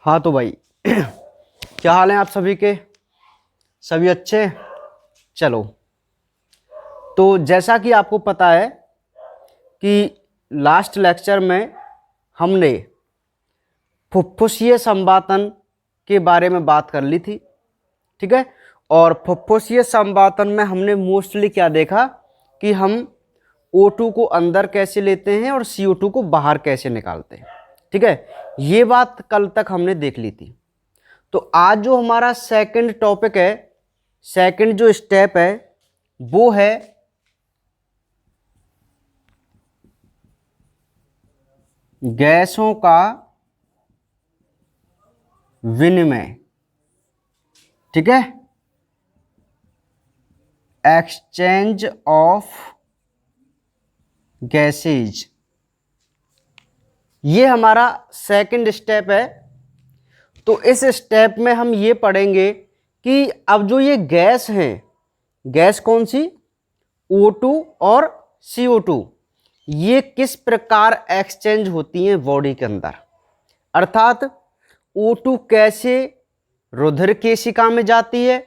हाँ तो भाई क्या हाल है आप सभी के? सभी अच्छे? चलो, तो जैसा कि आपको पता है कि लास्ट लेक्चर में हमने फुफ्फुसीय संवातन के बारे में बात कर ली थी। ठीक है। और फुफ्फुसीय संवातन में हमने मोस्टली क्या देखा कि हम O2 को अंदर कैसे लेते हैं और CO2 को बाहर कैसे निकालते हैं। ठीक है, ये बात कल तक हमने देख ली थी। तो आज जो हमारा सेकंड टॉपिक है, सेकंड जो स्टेप है वो है गैसों का विनिमय। ठीक है, एक्सचेंज ऑफ गैसेज, ये हमारा सेकंड स्टेप है। तो इस स्टेप में हम ये पढ़ेंगे कि अब जो ये गैस है, गैस कौन सी, O2 और CO2, ये किस प्रकार एक्सचेंज होती हैं बॉडी के अंदर। अर्थात O2 कैसे रुधिर केशिका में जाती है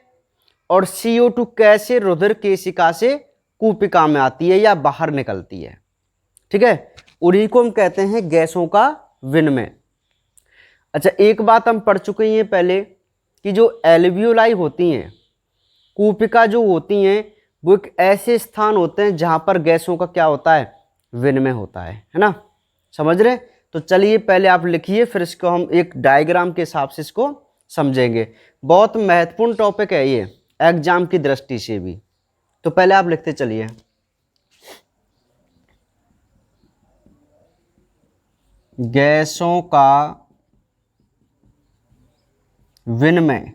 और CO2 कैसे रुधिर केशिका से कूपिका में आती है या बाहर निकलती है। ठीक है, उन्हीं को हम कहते हैं गैसों का विनिमय। अच्छा, एक बात हम पढ़ चुके हैं पहले कि जो एल्वियोलाई होती हैं, कूपिका जो होती हैं, वो एक ऐसे स्थान होते हैं जहां पर गैसों का क्या होता है, विनिमय होता है ना। समझ रहे? तो चलिए पहले आप लिखिए, फिर इसको हम एक डायग्राम के हिसाब से इसको समझेंगे। बहुत महत्वपूर्ण टॉपिक है ये एग्जाम की दृष्टि से भी। तो पहले आप लिखते चलिए, गैसों का विनिमय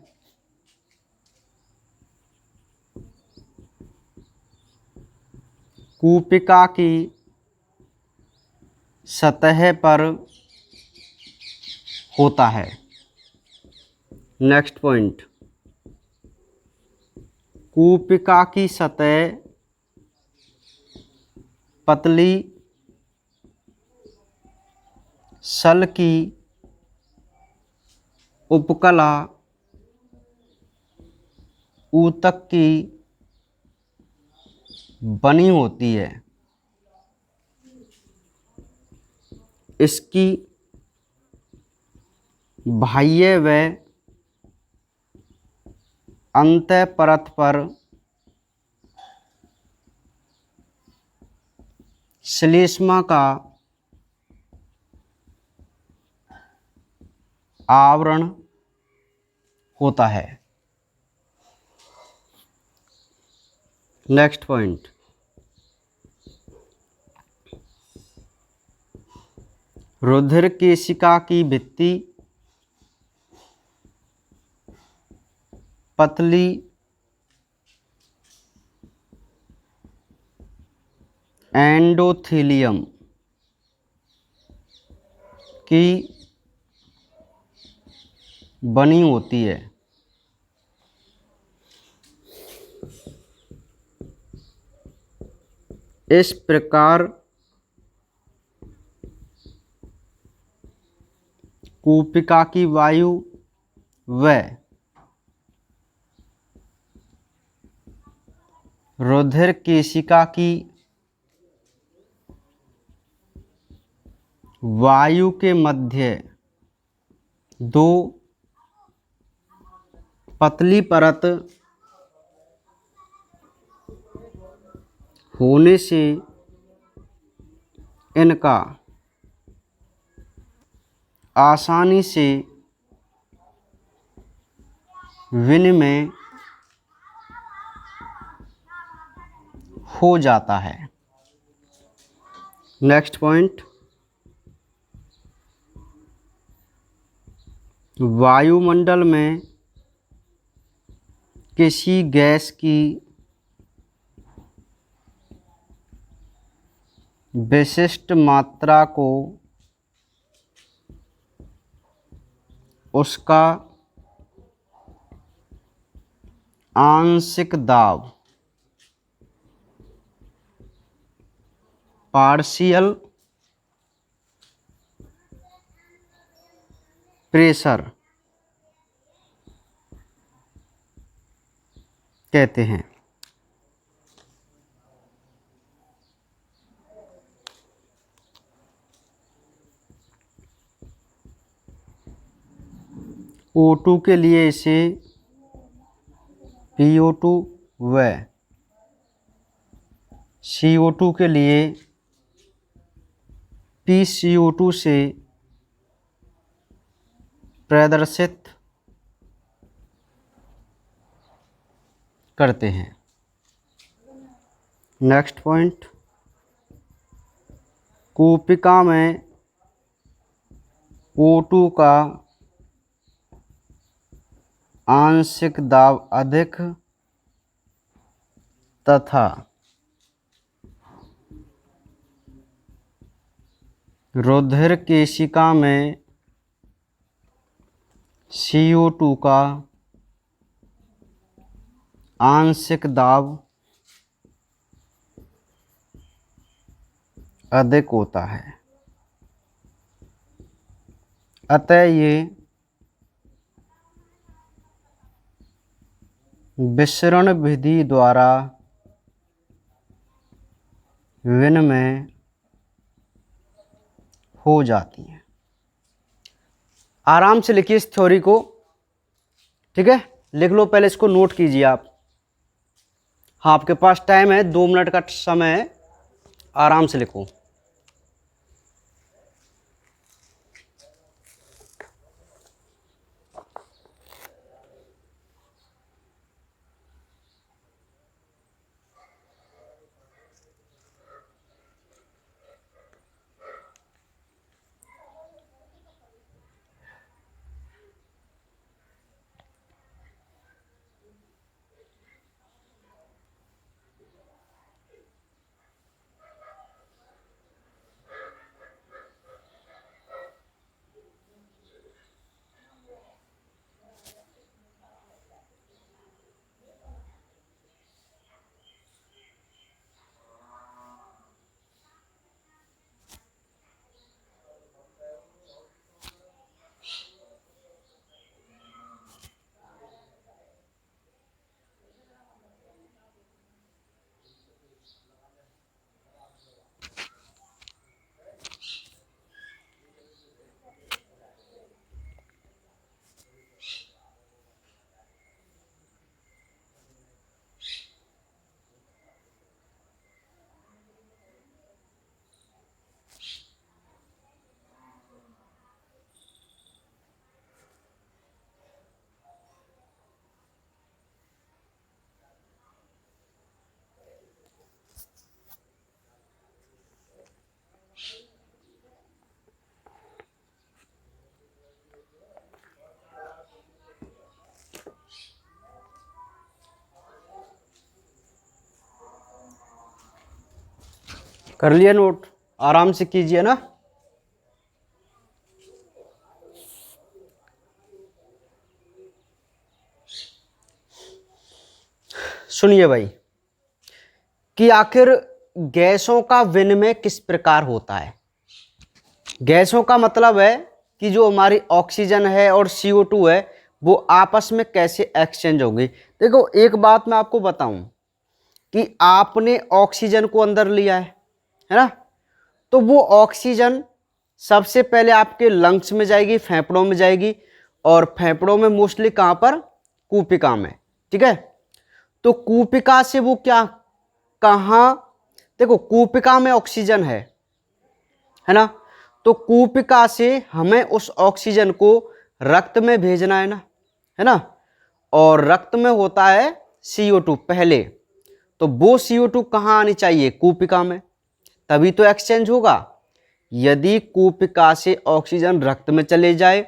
कूपिका की सतह पर होता है। नेक्स्ट पॉइंट, कूपिका की सतह पतली सल की उपकला ऊतक की बनी होती है। इसकी बाह्य व अंतः परत पर श्लेष्मा का आवरण होता है। नेक्स्ट पॉइंट, रुधिर केशिका की भित्ति पतली एंडोथेलियम की बनी होती है। इस प्रकार कूपिका की वायु व रुधिर केशिका की वायु के मध्य दो पतली परत होने से इनका आसानी से विनिमय हो जाता है। नेक्स्ट पॉइंट, वायुमंडल में किसी गैस की विशिष्ट मात्रा को उसका आंशिक दाब पार्शियल प्रेशर कहते हैं। O2 के लिए इसे PO2 व CO2 के लिए PCO2 से प्रदर्शित करते हैं। नेक्स्ट पॉइंट, कूपिका में O2 का आंशिक दाब अधिक तथा रुधिर केशिका में CO2 का आंशिक दाब अधिक होता है। अतः ये विसरण विधि द्वारा विनिमय हो जाती है। आराम से लिखिए इस थ्योरी को, ठीक है, लिख लो, पहले इसको नोट कीजिए आप। हाँ, आपके पास टाइम है, 2 मिनट का समय है, आराम से लिखो। कर लिया नोट? आराम से कीजिए ना। सुनिए भाई कि आखिर गैसों का विनिमय किस प्रकार होता है। गैसों का मतलब है कि जो हमारी ऑक्सीजन है और CO2 है वो आपस में कैसे एक्सचेंज होगी। देखो, एक बात मैं आपको बताऊं कि आपने ऑक्सीजन को अंदर लिया है ना, तो वो ऑक्सीजन सबसे पहले आपके लंग्स में जाएगी, फेफड़ों में जाएगी, और फेफड़ों में मोस्टली कहाँ पर, कूपिका में, ठीक है। तो कूपिका से वो क्या, कहाँ, देखो कूपिका में ऑक्सीजन है ना, तो कूपिका से हमें उस ऑक्सीजन को रक्त में भेजना है ना, और रक्त में होता है CO2 पहले, तो वो CO2 कहाँ आनी चाहिए, कूपिका में, तभी तो एक्सचेंज होगा। यदि कूपिका से ऑक्सीजन रक्त में चले जाए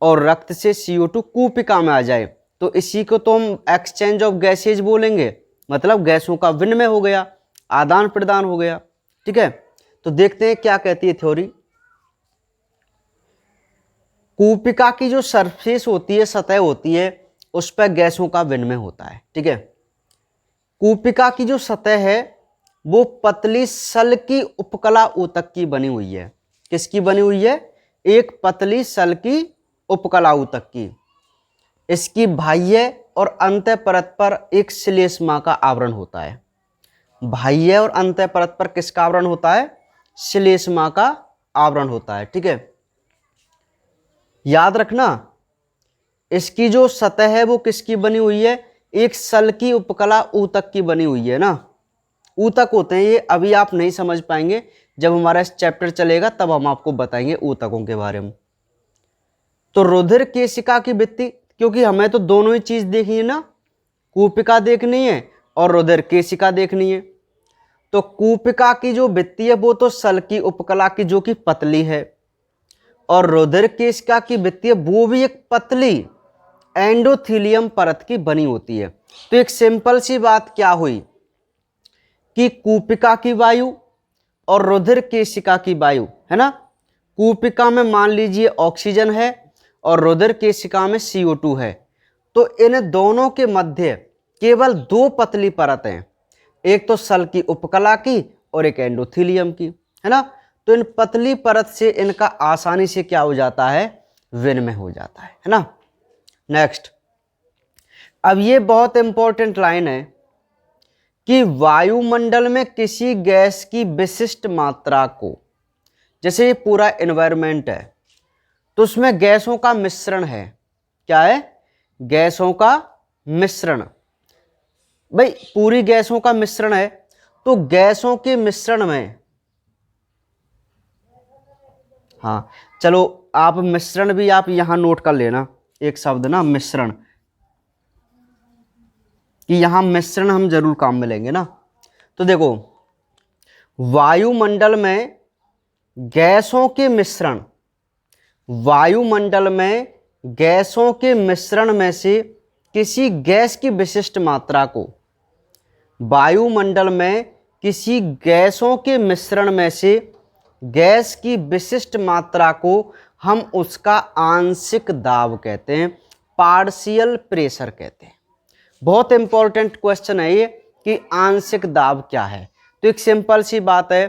और रक्त से CO2 कूपिका में आ जाए तो इसी को तो हम एक्सचेंज ऑफ गैसेज बोलेंगे, मतलब गैसों का विनिमय हो गया, आदान प्रदान हो गया, ठीक है। तो देखते हैं क्या कहती है थ्योरी। कूपिका की जो सरफेस होती है, सतह होती है, उस पर गैसों का विनिमय होता है, ठीक है। कूपिका की जो सतह है वो पतली सल की उपकला ऊतक की बनी हुई है। किसकी बनी हुई है, एक पतली सल की उपकला ऊतक की। इसकी बाह्य और अंतः परत पर एक श्लेष्मा का आवरण होता है। बाह्य और अंतः परत पर किसका आवरण होता है? श्लेष्मा का आवरण होता है। ठीक है, याद रखना इसकी जो सतह है वो किसकी बनी हुई है? एक सल की उपकला ऊतक की बनी हुई है ना। ऊतक होते हैं ये, अभी आप नहीं समझ पाएंगे, जब हमारा इस चैप्टर चलेगा तब हम आपको बताएंगे ऊतकों के बारे में। तो रुधिर केशिका की भित्ति, क्योंकि हमें तो दोनों ही चीज देखनी है ना, कूपिका देखनी है और रुधिर केशिका देखनी है। तो कूपिका की जो भित्ति है वो तो सल की उपकला की जो कि पतली है, और रुधिर केशिका की भित्ति है वो भी एक पतली एंडोथीलियम परत की बनी होती है। तो एक सिंपल सी बात क्या हुई कि कूपिका की वायु और रुधिर केशिका की वायु है ना, कूपिका में मान लीजिए ऑक्सीजन है और रुधिर केशिका में CO2 है। तो इन दोनों के मध्य केवल दो पतली परतें हैं, एक तो सल की उपकला की और एक एंडोथीलियम की, है ना। तो इन पतली परत से इनका आसानी से क्या हो जाता है? विनिमय हो जाता है ना। नेक्स्ट, अब ये बहुत इंपॉर्टेंट लाइन है कि वायुमंडल में किसी गैस की विशिष्ट मात्रा को, जैसे ये पूरा एनवायरनमेंट है तो उसमें गैसों का मिश्रण है। क्या है? गैसों का मिश्रण। भाई पूरी गैसों का मिश्रण है, तो गैसों के मिश्रण में, हाँ चलो आप मिश्रण भी आप यहां नोट कर लेना, एक शब्द ना मिश्रण, कि यहां मिश्रण हम जरूर काम में लेंगे ना। तो देखो वायुमंडल में गैसों के मिश्रण, वायुमंडल में गैसों के मिश्रण में से किसी गैस की विशिष्ट मात्रा को, वायुमंडल में किसी गैसों के मिश्रण में से गैस की विशिष्ट मात्रा को हम उसका आंशिक दाब कहते हैं, पार्शियल प्रेशर कहते हैं। बहुत इंपॉर्टेंट क्वेश्चन है ये कि आंशिक दाब क्या है। तो एक सिंपल सी बात है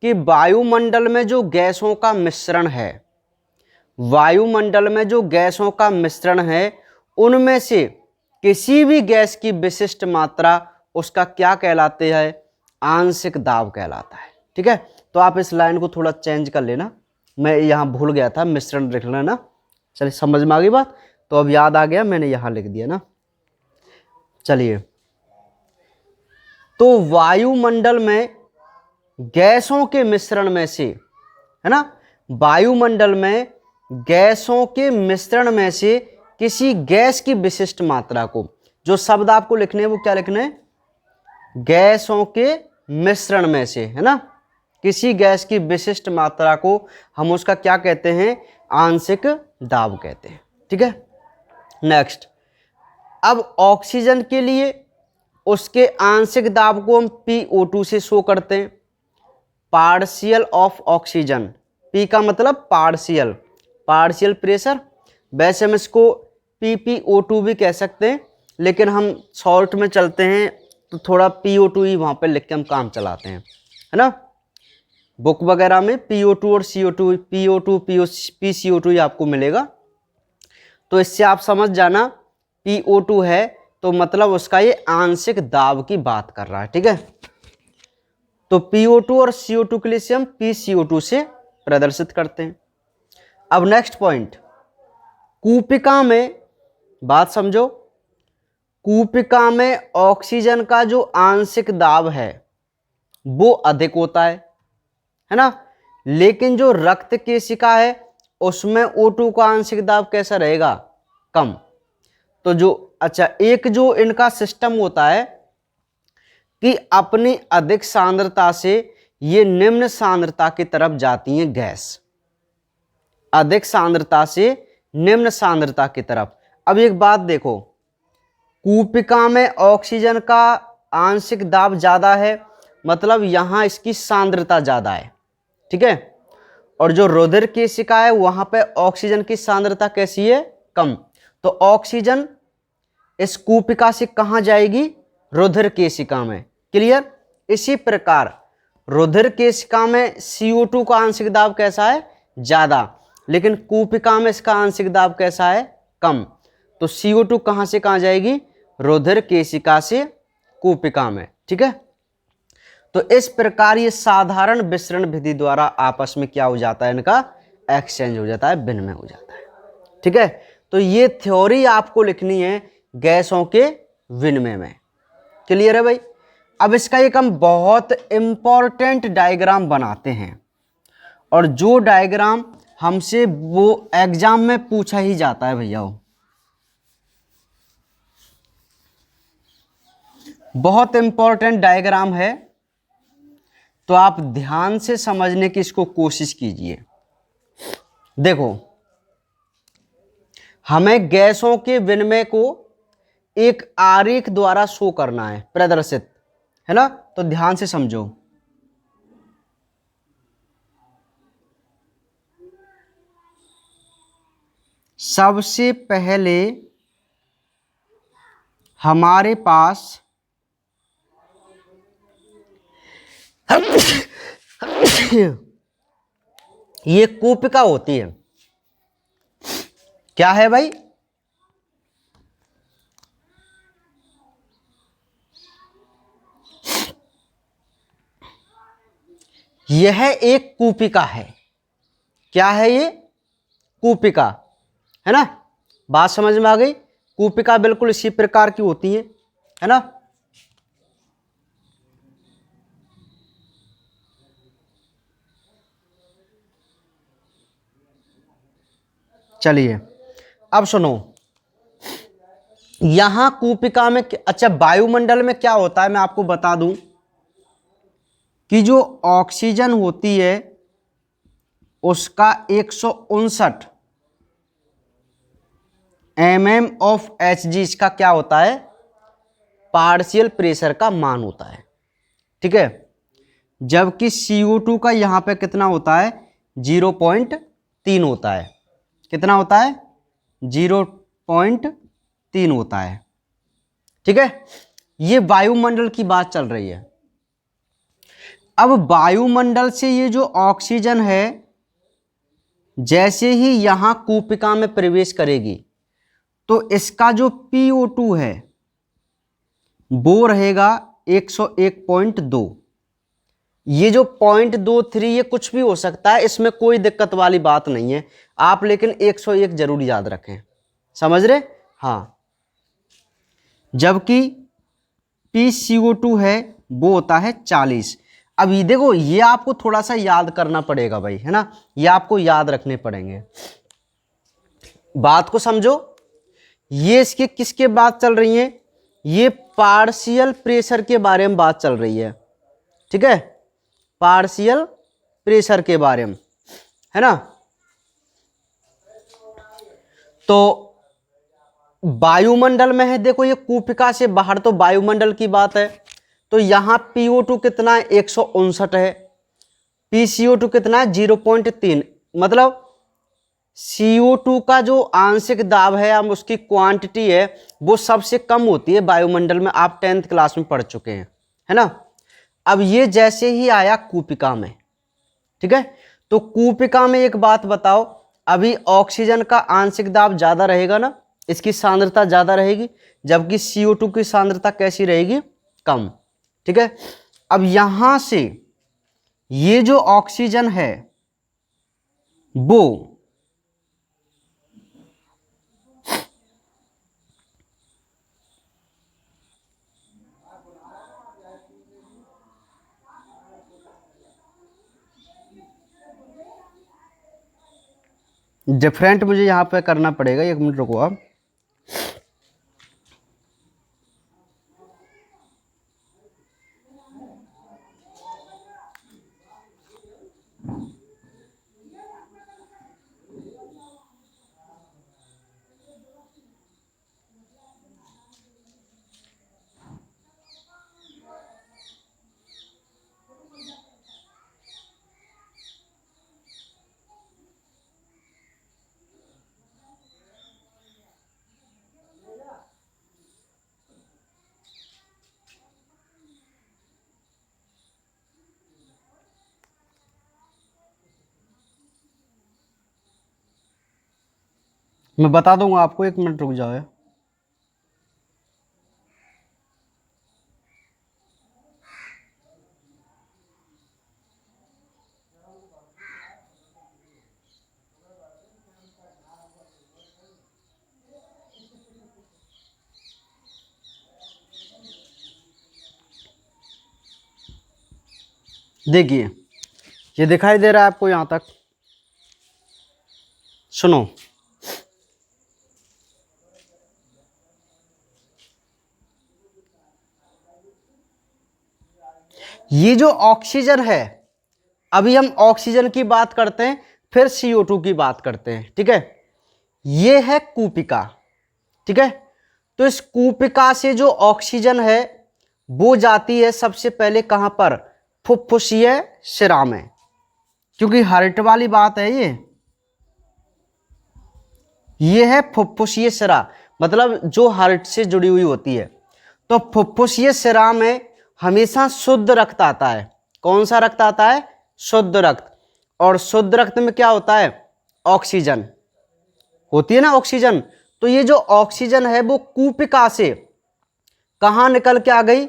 कि वायुमंडल में जो गैसों का मिश्रण है, वायुमंडल में जो गैसों का मिश्रण है उनमें से किसी भी गैस की विशिष्ट मात्रा उसका क्या कहलाते हैं? आंशिक दाब कहलाता है। ठीक है, तो आप इस लाइन को थोड़ा चेंज कर लेना, मैं यहां भूल गया था मिश्रण लिख लेना। चलिए समझ में आ गई बात, तो अब याद आ गया, मैंने यहां लिख दिया ना। चलिए, तो वायुमंडल में गैसों के मिश्रण में से, है ना, वायुमंडल में गैसों के मिश्रण में से किसी गैस की विशिष्ट मात्रा को, जो शब्द आपको लिखने हैं वो क्या लिखने हैं? गैसों के मिश्रण में से, है ना, किसी गैस की विशिष्ट मात्रा को हम उसका क्या कहते हैं? आंशिक दाब कहते हैं। ठीक है, नेक्स्ट, अब ऑक्सीजन के लिए उसके आंशिक दाब को हम PO2 से शो करते हैं, पार्शियल ऑफ ऑक्सीजन। P का मतलब पार्शियल, पार्शियल प्रेशर। वैसे हम इसको PPO2 भी कह सकते हैं, लेकिन हम शॉर्ट में चलते हैं तो थोड़ा PO2 ही वहां पे लिख के हम काम चलाते हैं, है ना। बुक वगैरह में PO2 और CO2, PO2 PCO2 ही आपको मिलेगा। तो इससे आप समझ जाना PO2 है तो मतलब उसका ये आंशिक दाब की बात कर रहा है। ठीक है, तो PO2 और CO2 के लिए से हम PCO2 से प्रदर्शित करते हैं। अब नेक्स्ट पॉइंट, कूपिका में, बात समझो, कूपिका में ऑक्सीजन का जो आंशिक दाब है वो अधिक होता है ना, लेकिन जो रक्त केशिका है उसमें O2 का आंशिक दाब कैसा रहेगा? कम। तो जो अच्छा, एक जो इनका सिस्टम होता है कि अपनी अधिक सांद्रता से ये निम्न सांद्रता की तरफ जाती हैं गैस, अधिक सांद्रता से निम्न सांद्रता की तरफ। अब एक बात देखो, कूपिका में ऑक्सीजन का आंशिक दाब ज्यादा है, मतलब यहां इसकी सांद्रता ज्यादा है। ठीक है, और जो रुधिर केशिका है वहां पे ऑक्सीजन की सांद्रता कैसी है? कम। तो ऑक्सीजन इस कूपिका से कहां जाएगी? रुधिर केशिका में। क्लियर? इसी प्रकार रुधिर केशिका में CO2 का आंशिक दाब कैसा है? ज्यादा, लेकिन कूपिका में इसका आंशिक दाब कैसा है, कम। तो CO2 कहां से कहां जाएगी, रुधिर केशिका से कूपिका में, ठीक है। तो इस प्रकार ये साधारण विसरण विधि द्वारा आपस में क्या हो जाता है, इनका एक्सचेंज हो जाता है, विनिमय हो जाता है, ठीक है। तो ये थ्योरी आपको लिखनी है गैसों के विनिमय में। क्लियर है भाई। अब इसका एक हम बहुत इंपॉर्टेंट डायग्राम बनाते हैं, और जो डायग्राम हमसे वो एग्जाम में पूछा ही जाता है भैया, बहुत इंपॉर्टेंट डायग्राम है, तो आप ध्यान से समझने की इसको कोशिश कीजिए। देखो, हमें गैसों के विनिमय को एक आरेख द्वारा शो करना है, प्रदर्शित है ना, तो ध्यान से समझो। सबसे पहले हमारे पास ये कूपिका होती है। क्या है भाई, यह एक कूपिका है। क्या है ये, कूपिका, है ना। बात समझ में आ गई। कूपिका बिल्कुल इसी प्रकार की होती है ना। चलिए अब सुनो, यहां कूपिका में अच्छा, वायुमंडल में क्या होता है मैं आपको बता दूं कि जो ऑक्सीजन होती है उसका 159 mm ऑफ Hg इसका क्या होता है, पार्शियल प्रेशर का मान होता है, ठीक है। जबकि CO2 का यहां पे कितना होता है, 0.3 होता है। कितना होता है, 0.3 होता है, ठीक है। ये वायुमंडल की बात चल रही है। अब वायुमंडल से ये जो ऑक्सीजन है जैसे ही यहां कूपिका में प्रवेश करेगी तो इसका जो PO2 है वो रहेगा 101.2। ये जो 0.23 ये कुछ भी हो सकता है, इसमें कोई दिक्कत वाली बात नहीं है, आप लेकिन 101 जरूर याद रखें, समझ रहे। हाँ, जबकि PCO2 है वो होता है 40। अब ये देखो, ये आपको थोड़ा सा याद करना पड़ेगा भाई, है ना, ये आपको याद रखने पड़ेंगे। बात को समझो, ये इसके किसके बात चल रही है, ये पार्शियल प्रेशर के बारे में बात चल रही है, ठीक है, पार्शियल प्रेशर के बारे में, है ना। तो वायुमंडल में है, देखो ये कूपिका से बाहर तो वायुमंडल की बात है, तो यहां PO2 कितना है, 159 है। PCO2 कितना है, 0.3। मतलब CO2 का जो आंशिक दाब है, हम उसकी क्वांटिटी है वो सबसे कम होती है वायुमंडल में, आप 10th क्लास में पढ़ चुके हैं, है ना। अब ये जैसे ही आया कूपिका में, ठीक है, तो कूपिका में एक बात बताओ, अभी ऑक्सीजन का आंशिक दाब ज्यादा रहेगा ना, इसकी सांद्रता ज्यादा रहेगी, जबकि CO2 की सांद्रता कैसी रहेगी, कम, ठीक है। अब यहां से ये जो ऑक्सीजन है वो डिफरेंट, मुझे यहां पे करना पड़ेगा, एक मिनट रुको आप। मैं बता दूंगा आपको, 1 मिनट रुक जाओ। देखिए ये दिखाई दे रहा है आपको यहां तक, सुनो। ये जो ऑक्सीजन है, अभी हम ऑक्सीजन की बात करते हैं, फिर CO2 की बात करते हैं, ठीक है। ये है कूपिका, ठीक है। तो इस कूपिका से जो ऑक्सीजन है वो जाती है सबसे पहले कहां पर, फुफ्फुसीय शिरा में, क्योंकि हार्ट वाली बात है ये है फुफ्फुसीय शिरा, मतलब जो हार्ट से जुड़ी हुई होती है। तो फुफ्फुसीय शिरा में हमेशा शुद्ध रक्त आता है। कौन सा रक्त आता है, शुद्ध रक्त। और शुद्ध रक्त में क्या होता है, ऑक्सीजन होती है ना, ऑक्सीजन। तो ये जो ऑक्सीजन है वो कूपिका से कहां निकल के आ गई,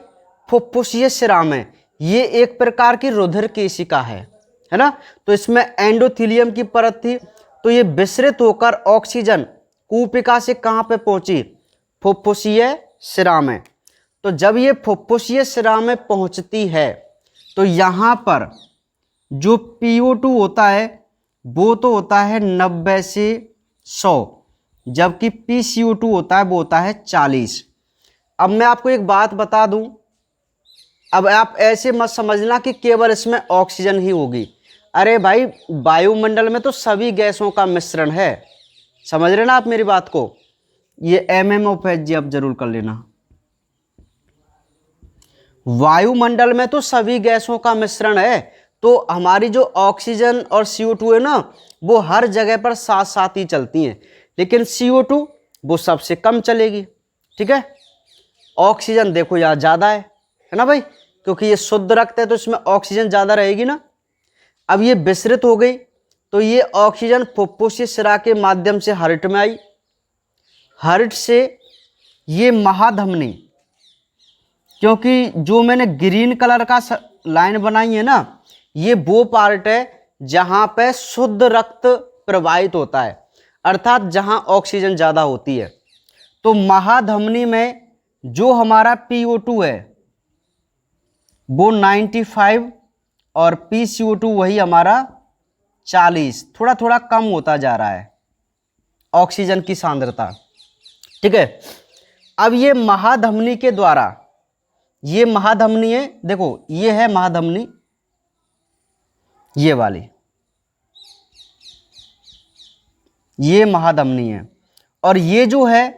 फुफ्फुसीय शिरा में। ये एक प्रकार की रुधिर केशिका है ना। तो इसमें एंडोथेलियम की परत थी, तो ये विसरित होकर ऑक्सीजन कूपिका से कहां पे पहुंची, फुफ्फुसीय शिरा में। तो जब ये फुफ्फुसीय शिरा में पहुंचती है तो यहां पर जो PO2 होता है वो तो होता है 90 से 100, जबकि PCO2 होता है वो होता है 40। अब मैं आपको एक बात बता दूं, अब आप ऐसे मत समझना कि केवल इसमें ऑक्सीजन ही होगी। अरे भाई, वायुमंडल में तो सभी गैसों का मिश्रण है। समझ रहे ना आप मेरी बात को। ये MMOPH जी आप जरूर कर लेना। वायुमंडल में तो सभी गैसों का मिश्रण है, तो हमारी जो ऑक्सीजन और CO2 है ना, वो हर जगह पर साथ साथ ही चलती हैं, लेकिन CO2 वो सबसे कम चलेगी, ठीक है। ऑक्सीजन देखो यहाँ ज़्यादा है ना भाई, क्योंकि ये शुद्ध रक्त है तो इसमें ऑक्सीजन ज़्यादा रहेगी ना। अब ये विसरित हो गई तो ये ऑक्सीजन फुफ्फुसीय शिरा के माध्यम से हार्ट में आई। हार्ट से ये महाधमनी, क्योंकि जो मैंने ग्रीन कलर का लाइन बनाई है ना, ये वो पार्ट है जहां पे शुद्ध रक्त प्रवाहित होता है, अर्थात जहां ऑक्सीजन ज़्यादा होती है। तो महाधमनी में जो हमारा PO2 है वो 95 और PCO2 वही हमारा 40, थोड़ा थोड़ा कम होता जा रहा है ऑक्सीजन की सांद्रता, ठीक है। अब ये महाधमनी के द्वारा, ये महाधमनी है, देखो ये है महाधमनी, ये वाली, ये महाधमनी है। और ये जो है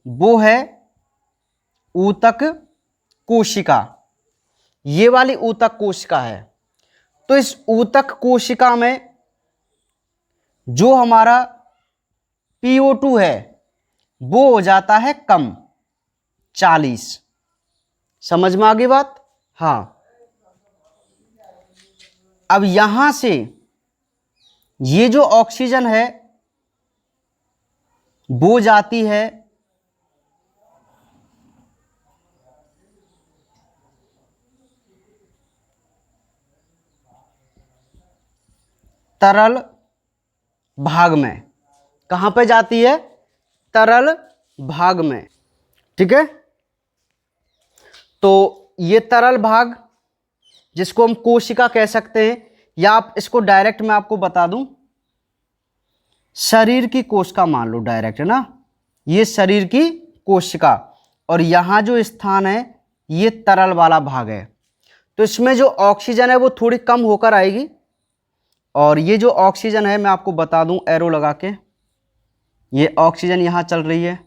वो है ऊतक कोशिका, ये वाली ऊतक कोशिका है। तो इस ऊतक कोशिका में जो हमारा PO2 है वो हो जाता है कम, 40। समझ में आ गई बात। हाँ, अब यहां से ये जो ऑक्सीजन है वो जाती है तरल भाग में। कहां पे जाती है, तरल भाग में, ठीक है। तो ये तरल भाग जिसको हम कोशिका कह सकते हैं, या आप इसको डायरेक्ट मैं आपको बता दूं, शरीर की कोशिका मान लो डायरेक्ट, है ना। ये शरीर की कोशिका, और यहां जो स्थान है ये तरल वाला भाग है। तो इसमें जो ऑक्सीजन है वो थोड़ी कम होकर आएगी, और ये जो ऑक्सीजन है मैं आपको बता दूं एरो लगा के, ये ऑक्सीजन यहां चल रही है,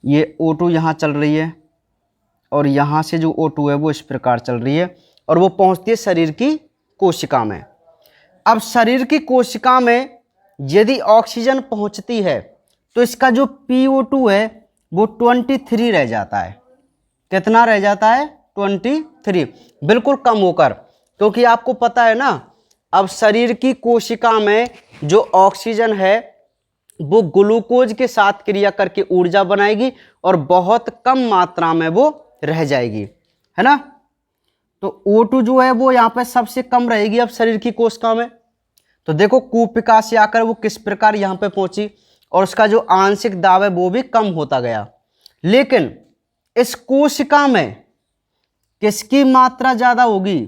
ये O2 यहां चल रही है, और यहाँ से जो O2 है वो इस प्रकार चल रही है, और वो पहुँचती है शरीर की कोशिका में। अब शरीर की कोशिका में यदि ऑक्सीजन पहुँचती है तो इसका जो PO2 है वो 23 रह जाता है। कितना रह जाता है, 23, बिल्कुल कम होकर, क्योंकि आपको पता है ना, अब शरीर की कोशिका में जो ऑक्सीजन है वो ग्लूकोज के साथ क्रिया करके ऊर्जा बनाएगी और बहुत कम मात्रा में वो रह जाएगी, है ना। तो O2 जो है वो यहाँ पे सबसे कम रहेगी अब शरीर की कोशिका में। तो देखो कूपिका से आकर वो किस प्रकार यहाँ पे पहुंची और उसका जो आंशिक दाब है वो भी कम होता गया। लेकिन इस कोशिका में किसकी मात्रा ज्यादा होगी?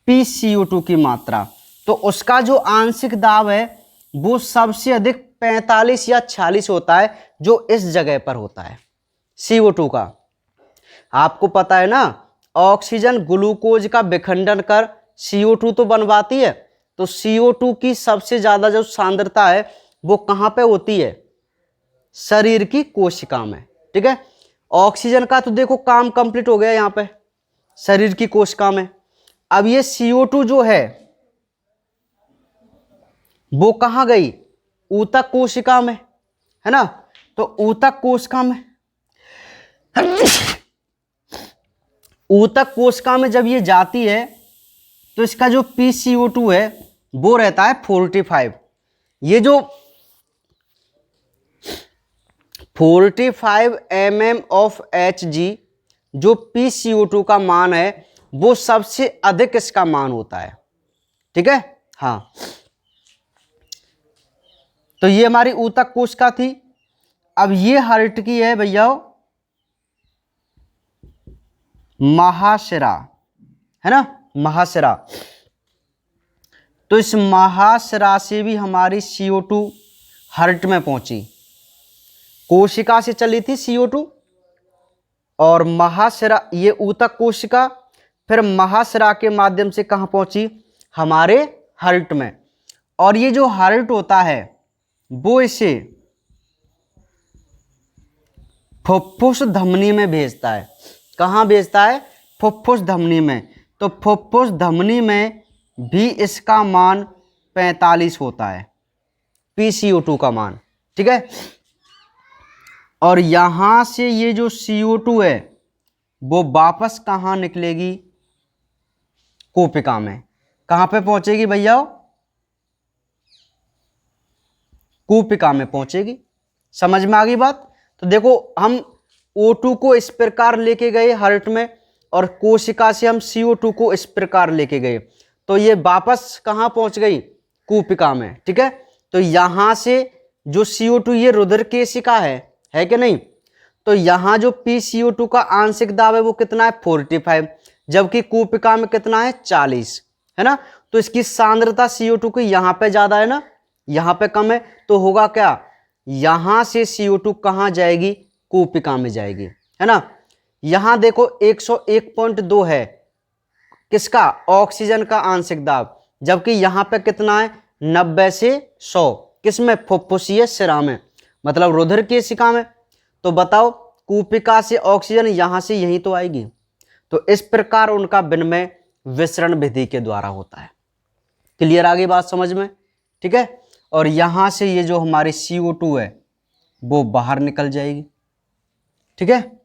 PCO2 की मात्रा। तो उसका जो आंशिक दाब है वो सबसे अधिक 45 या 46 होता है, जो इस जगह पर होता है CO2 का। आपको पता है ना, ऑक्सीजन ग्लूकोज का विखंडन कर CO2 तो बनवाती है, तो CO2 की सबसे ज्यादा जो सांद्रता है वो कहां पे होती है? शरीर की कोशिका में, ठीक है। ऑक्सीजन का तो देखो काम कंप्लीट हो गया यहां पे शरीर की कोशिका में। अब ये CO2 जो है वो कहां गई? ऊतक कोशिका में, है ना। तो ऊतक कोशिका में ऊतक कोशिका में जब ये जाती है तो इसका जो PCO2 है वो रहता है 45। ये जो 45 mm of Hg जो PCO2 का मान है वो सबसे अधिक इसका मान होता है, ठीक है। हाँ, तो ये हमारी ऊतक कोशिका थी। अब ये हार्ट की है भैया महाशिरा, है ना, महाशिरा। तो इस महाशिरा से भी हमारी CO2 हार्ट में पहुंची। कोशिका से चली थी CO2 और महाशिरा, ये ऊतक कोशिका, फिर महाशिरा के माध्यम से कहां पहुंची? हमारे हार्ट में। और ये जो हार्ट होता है वो इसे फुफ्फुस धमनी में भेजता है। कहां भेजता है? फुफ्फुस धमनी में। तो फुफ्फुस धमनी में भी इसका मान 45 होता है, PCO2 का मान, ठीक है। और यहां से ये जो CO2 है वो वापस कहां निकलेगी? कोशिका में। कहां पे पहुंचेगी भैया? कोशिका में पहुंचेगी। समझ में आ गई बात? तो देखो हम O2 को इस प्रकार लेके गए हार्ट में और कोशिका से हम CO2 को इस प्रकार लेके गए, तो ये वापस कहां पहुंच गई? कोशिका में, ठीक है। तो यहां से जो CO2 ये रुधिर केशिका है कि नहीं। तो यहां जो PCO2 का आंशिक दाब है वो कितना है? 45, जबकि कोशिका में कितना है? 40, है ना। तो इसकी सांद्रता CO2 की यहां पे ज्यादा है ना, यहां पे कम है। तो होगा क्या? यहां से CO2 कहां जाएगी? कोशिका में जाएगी, है ना। यहां देखो 101.2 है किसका? ऑक्सीजन का आंशिक दाब, जबकि यहां पे कितना है? 90 से 100। किसमें? फुफ्फुसीय शिरा में, मतलब रुधिर केशिका में। तो बताओ कोशिका से ऑक्सीजन यहां से यहीं तो आएगी। तो इस प्रकार उनका विनिमय विसरण विधि के द्वारा होता है। क्लियर? आगे बात समझ में, ठीक है। और यहां से ये जो हमारी CO2 है वो बाहर निकल जाएगी, ठीक है।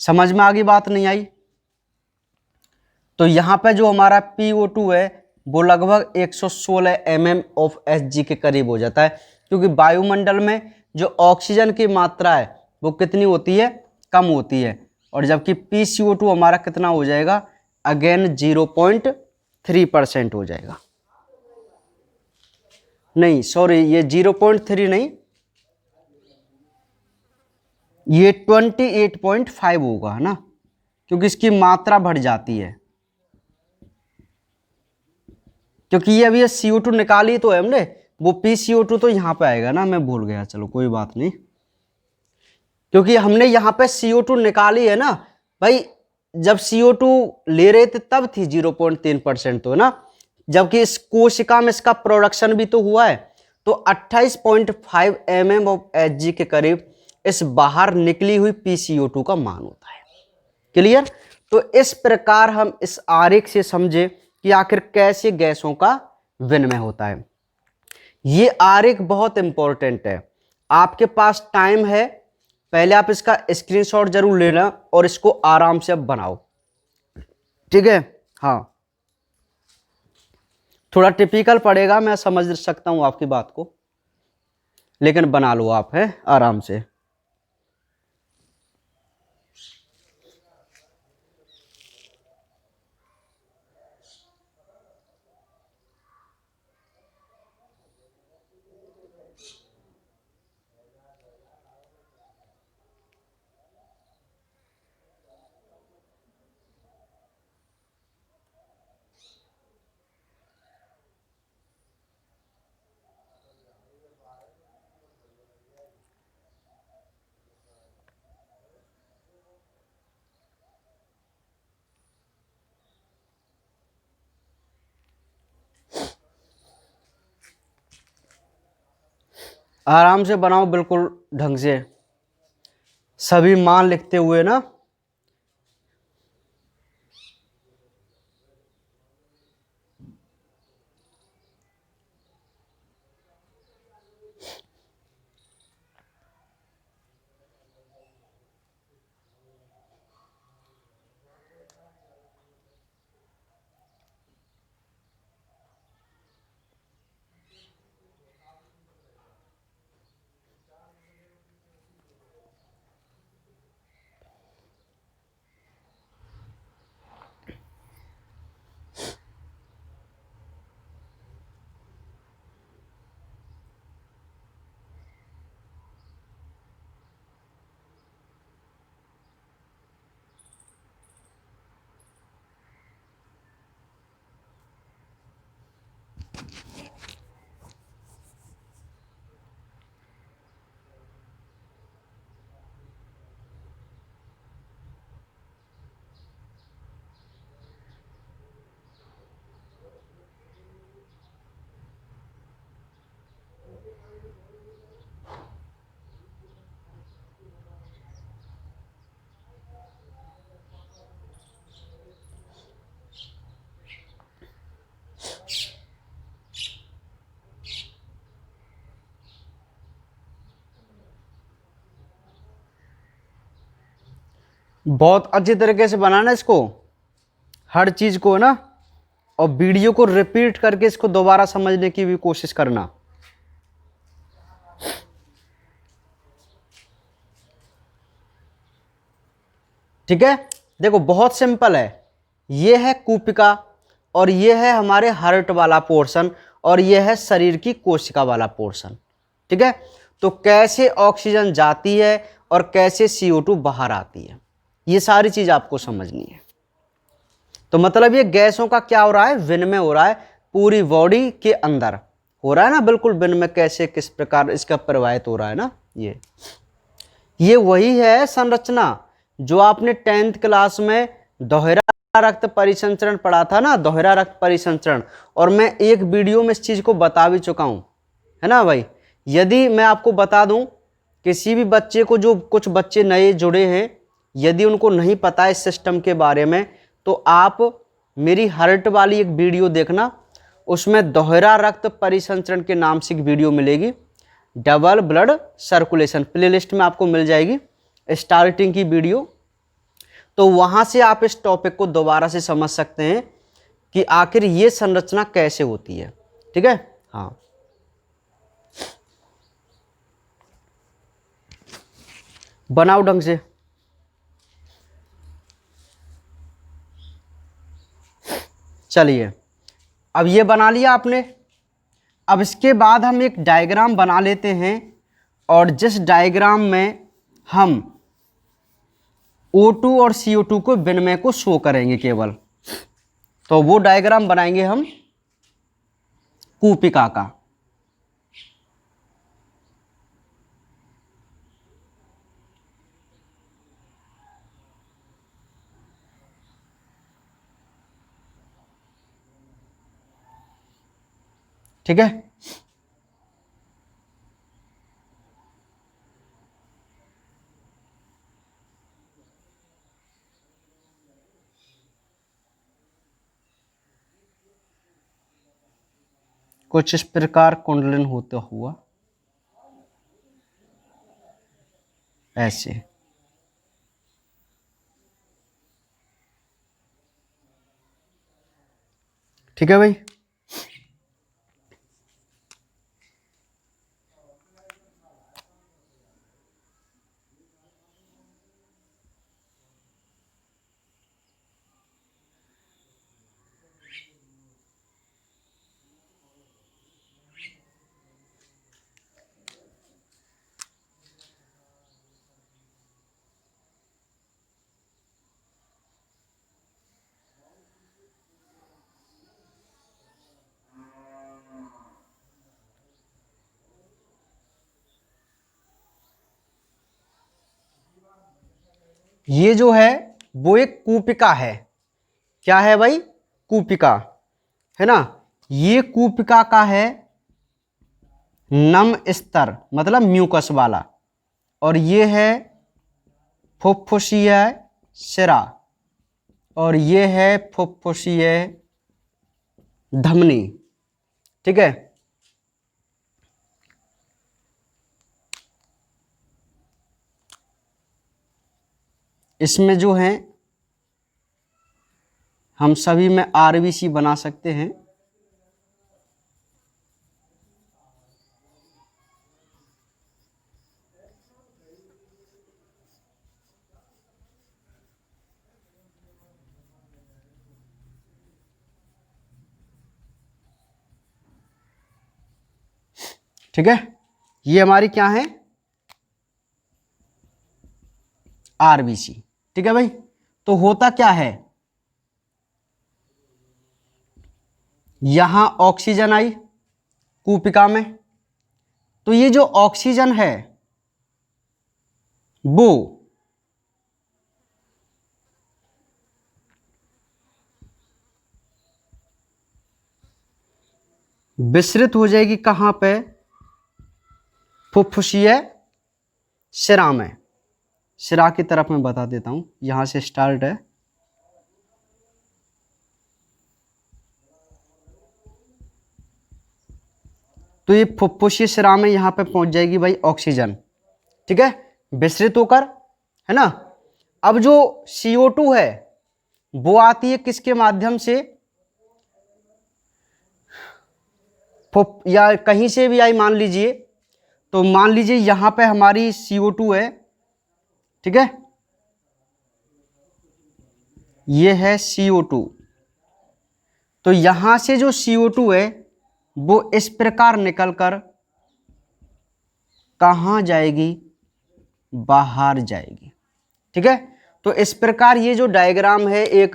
समझ में आ गई बात? नहीं आई? तो यहां पे जो हमारा PO2 है वो लगभग 116 mm of Hg के करीब हो जाता है, क्योंकि वायुमंडल में जो ऑक्सीजन की मात्रा है वो कितनी होती है? कम होती है। और जबकि PCO2 हमारा कितना हो जाएगा? अगेन 0.3% हो जाएगा। नहीं सॉरी, ये 0.3 नहीं, ये 28.5 होगा, है ना, क्योंकि इसकी मात्रा बढ़ जाती है। क्योंकि ये अभी CO2 निकाली तो है हमने, वो PCO2 तो यहां पे आएगा ना, मैं भूल गया, चलो कोई बात नहीं। क्योंकि हमने यहां पे CO2 निकाली है ना भाई, जब CO2 ले रहे थे तब थी 0.3% तो, है ना, जबकि इस कोशिका में इसका प्रोडक्शन भी तो हुआ है। तो 28.5 mm ऑफ Hg के करीब इस बाहर निकली हुई PCO2 का मान होता है। क्लियर? तो इस प्रकार हम इस आरेख से समझे कि आखिर कैसे गैसों का विनिमय होता है। ये आरेख बहुत इंपॉर्टेंट है। आपके पास टाइम है, पहले आप इसका स्क्रीनशॉट जरूर लेना और इसको आराम से अब बनाओ, ठीक है। हाँ, थोड़ा टिपिकल पड़ेगा, मैं समझ सकता हूँ आपकी बात को, लेकिन बना लो आप, है आराम से। आराम से बनाओ, बिल्कुल ढंग से, सभी मान लिखते हुए ना। बहुत अच्छी तरीके से बनाना इसको, हर चीज को ना, और वीडियो को रिपीट करके इसको दोबारा समझने की भी कोशिश करना। ठीक है, देखो बहुत सिंपल है, ये है कूपिका और ये है हमारे हार्ट वाला पोर्शन और ये है शरीर की कोशिका वाला पोर्शन। ठीक है, तो कैसे ऑक्सीजन जाती है और कैसे CO2 बाहर आती है, ये सारी चीज आपको समझनी है। तो मतलब ये गैसों का क्या हो रहा है, विनिमय हो रहा है पूरी बॉडी के अंदर, हो रहा है ना, बिल्कुल विनिमय कैसे किस प्रकार इसका प्रवाहित हो रहा है ना। ये वही है संरचना जो आपने 10th क्लास में दोहरा रक्त परिसंचरण पढ़ा था ना, दोहरा रक्त परिसंचरण, और मैं एक वीडियो में इस चीज को बता भी चुका हूं, है ना भाई। यदि मैं आपको बता दूं, किसी भी बच्चे को, जो कुछ बच्चे नए जुड़े हैं, यदि उनको नहीं पता इस सिस्टम के बारे में, तो आप मेरी हार्ट वाली एक वीडियो देखना, उसमें दोहरा रक्त परिसंचरण के नाम से एक वीडियो मिलेगी, डबल ब्लड सर्कुलेशन, प्लेलिस्ट में आपको मिल जाएगी स्टार्टिंग की वीडियो। तो वहां से आप इस टॉपिक को दोबारा से समझ सकते हैं कि आखिर ये संरचना कैसे होती है। ठीक है, हाँ, बनाओ ढंग से। चलिए, अब ये बना लिया आपने। अब इसके बाद हम एक डायग्राम बना लेते हैं, और जिस डायग्राम में हम O2 और CO2 को विनिमय को शो करेंगे केवल, तो वो डायग्राम बनाएंगे हम कूपिका का। ठीक है, कुछ इस प्रकार कुंडलन होता हुआ ऐसे। ठीक है भाई, ये जो है वो एक कूपिका है। क्या है भाई? कूपिका है ना। ये कूपिका का है नम स्तर, मतलब म्यूकस वाला, और ये है फुफ्फुसीय शिरा, और ये है फुफ्फुसीय धमनी। ठीक है। इसमें जो है हम सभी में आरबीसी बना सकते हैं। ठीक है, ये हमारी क्या है? आरबीसी। ठीक है भाई। तो होता क्या है, यहां ऑक्सीजन आई कूपिका में, तो ये जो ऑक्सीजन है वो विसरित हो जाएगी कहां पे? फुफ्फुसीय शिरा में। शिरा की तरफ मैं बता देता हूं, यहां से स्टार्ट है। तो ये फुफ्फुसीय शिरा में यहां पे पहुंच जाएगी भाई ऑक्सीजन। ठीक है, विसरित होकर, है ना। अब जो CO2 है वो आती है किसके माध्यम से? या कहीं से भी आई मान लीजिए, तो मान लीजिए यहां पे हमारी CO2 है। ठीक है, ये है CO2। तो यहां से जो CO2 है वो इस प्रकार निकलकर कहां जाएगी? बाहर जाएगी। ठीक है, तो इस प्रकार ये जो डायग्राम है एक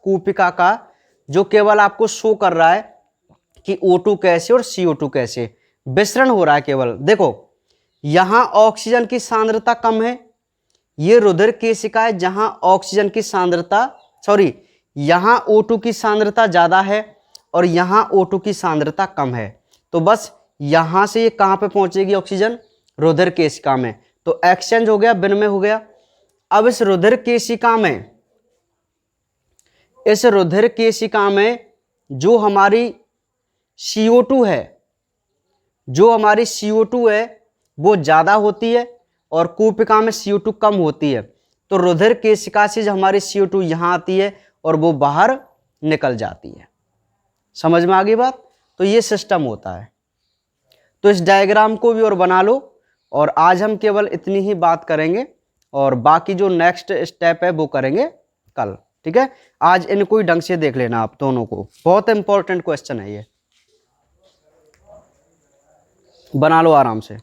कूपिका का, जो केवल आपको शो कर रहा है कि O2 कैसे और CO2 कैसे विसरण हो रहा है। केवल देखो, यहां ऑक्सीजन की सांद्रता कम है, ये रुधिर केशिका है जहां ऑक्सीजन की सांद्रता, सॉरी, यहां O2 की सांद्रता ज्यादा है और यहां O2 की सांद्रता कम है। तो बस यहां से ये कहां पे पहुंचेगी ऑक्सीजन? रुधिर केशिका में। तो एक्सचेंज हो गया, विनिमय हो गया। अब इस रुधिर केशिका में, इस रुधिर केशिका में जो हमारी CO2 है, जो हमारी CO2 है वो ज्यादा होती है और कूपिका में CO2 कम होती है। तो रुधिर केशिका से जो हमारी CO2 यहां आती है और वो बाहर निकल जाती है। समझ में आ गई बात? तो ये सिस्टम होता है। तो इस डायग्राम को भी और बना लो, और आज हम केवल इतनी ही बात करेंगे और बाकी जो नेक्स्ट स्टेप है वो करेंगे कल। ठीक है, आज इनको ही ढंग से देख लेना आप दोनों को, बहुत इंपॉर्टेंट क्वेश्चन है ये, बना लो आराम से।